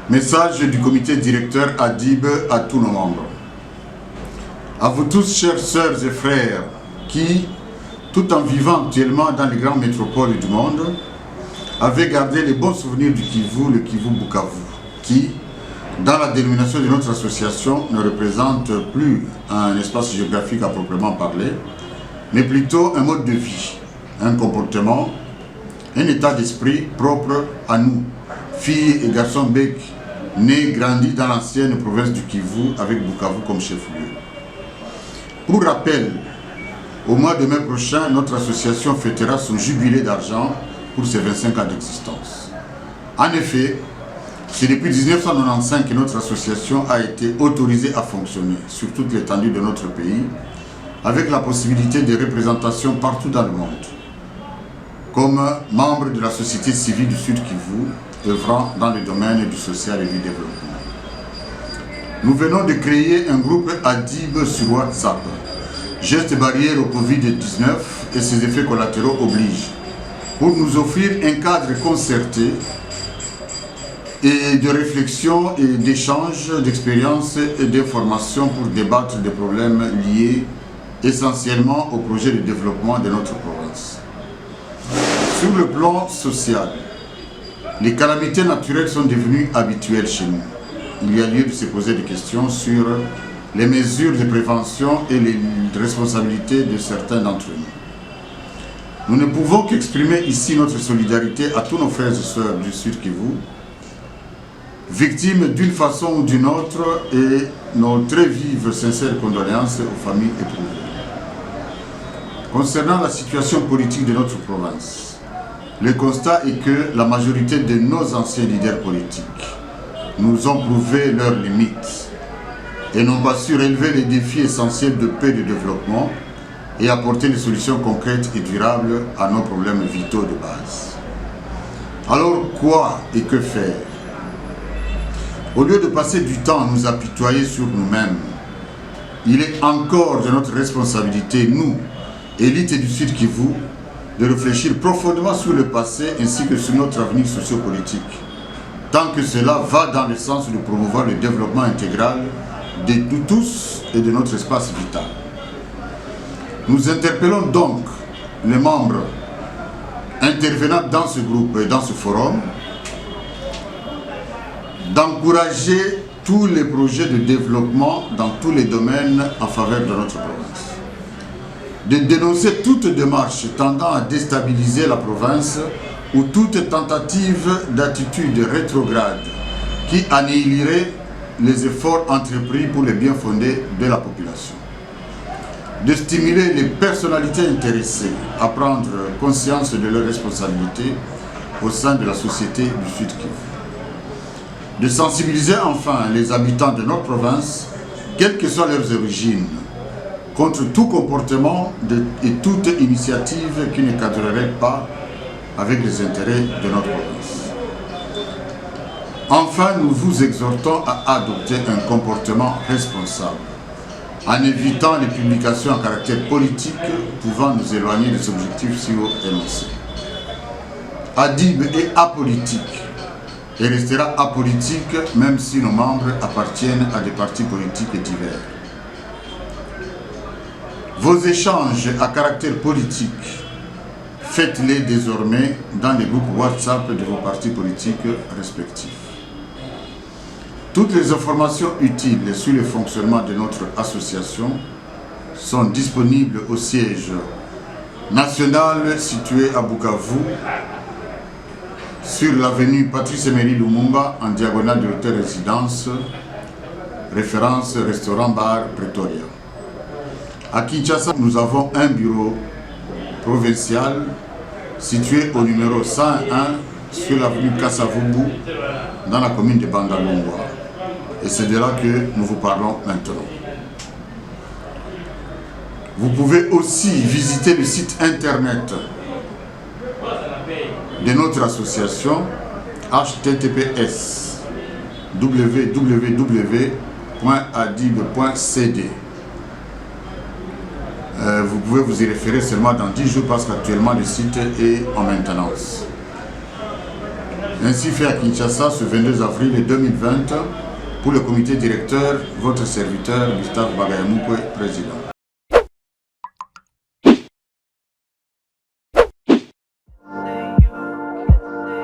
Message du comité directeur ADIB à tous nos membres. À vous tous, chères sœurs et frères, qui, tout en vivant actuellement dans les grandes métropoles du monde, avez gardé les bons souvenirs du Kivu, le Kivu-Bukavu, qui, dans la dénomination de notre association, ne représente plus un espace géographique à proprement parler, mais plutôt un mode de vie, un comportement, un état d'esprit propre à nous, filles et garçons bec, nés, grandis dans l'ancienne province du Kivu avec Bukavu comme chef-lieu. Pour rappel, au mois de mai prochain, notre association fêtera son jubilé d'argent pour ses 25 ans d'existence. En effet, c'est depuis 1995 que notre association a été autorisée à fonctionner sur toute l'étendue de notre pays, avec la possibilité de représentation partout dans le monde, comme membre de la société civile du Sud Kivu, œuvrant dans le domaine du social et du développement. Nous venons de créer un groupe ADIB sur WhatsApp. Geste barrière au Covid-19 et ses effets collatéraux obligent, pour nous offrir un cadre concerté et de réflexion et d'échange d'expériences et d'informations pour débattre des problèmes liés essentiellement au projet de développement de notre province. Sur le plan social, les calamités naturelles sont devenues habituelles chez nous. Il y a lieu de se poser des questions sur les mesures de prévention et les responsabilités de certains d'entre nous. Nous ne pouvons qu'exprimer ici notre solidarité à tous nos frères et sœurs du Sud Kivu, victimes d'une façon ou d'une autre, et nos très vives, sincères condoléances aux familles éprouvées. Concernant la situation politique de notre province, le constat est que la majorité de nos anciens leaders politiques nous ont prouvé leurs limites et n'ont pas su relever les défis essentiels de paix et de développement et apporter des solutions concrètes et durables à nos problèmes vitaux de base. Alors quoi et que faire? Au lieu de passer du temps à nous apitoyer sur nous-mêmes, il est encore de notre responsabilité, nous, élite du Sud Kivu, de réfléchir profondément sur le passé ainsi que sur notre avenir sociopolitique, tant que cela va dans le sens de promouvoir le développement intégral de nous tous et de notre espace vital. Nous interpellons donc les membres intervenant dans ce groupe et dans ce forum d'encourager tous les projets de développement dans tous les domaines en faveur de notre province, de dénoncer toute démarche tendant à déstabiliser la province ou toute tentative d'attitude rétrograde qui annihileraient les efforts entrepris pour le bien fondé de la population. De stimuler les personnalités intéressées à prendre conscience de leurs responsabilités au sein de la société du Sud Kivu. De sensibiliser enfin les habitants de notre province, quelles que soient leurs origines, contre tout comportement et toute initiative qui ne cadrerait pas avec les intérêts de notre province. Enfin, nous vous exhortons à adopter un comportement responsable, en évitant les publications à caractère politique pouvant nous éloigner des objectifs si haut énoncés. ADIB est apolitique et restera apolitique même si nos membres appartiennent à des partis politiques divers. Vos échanges à caractère politique, faites-les désormais dans les groupes WhatsApp de vos partis politiques respectifs. Toutes les informations utiles sur le fonctionnement de notre association sont disponibles au siège national situé à Bukavu, sur l'avenue Patrice Emery Lumumba, en diagonale de l'hôtel Résidence, référence restaurant bar Pretoria. À Kinshasa, nous avons un bureau provincial situé au numéro 101 sur l'avenue Kassavubu, dans la commune de Bandalungwa. Et c'est de là que nous vous parlons maintenant. Vous pouvez aussi visiter le site internet de notre association, https://www.adib.cd. Vous pouvez vous y référer seulement dans 10 jours parce qu'actuellement le site est en maintenance. ainsi fait à Kinshasa ce 22 avril 2020 pour le comité directeur, votre serviteur Gustave Bagayamouko, président.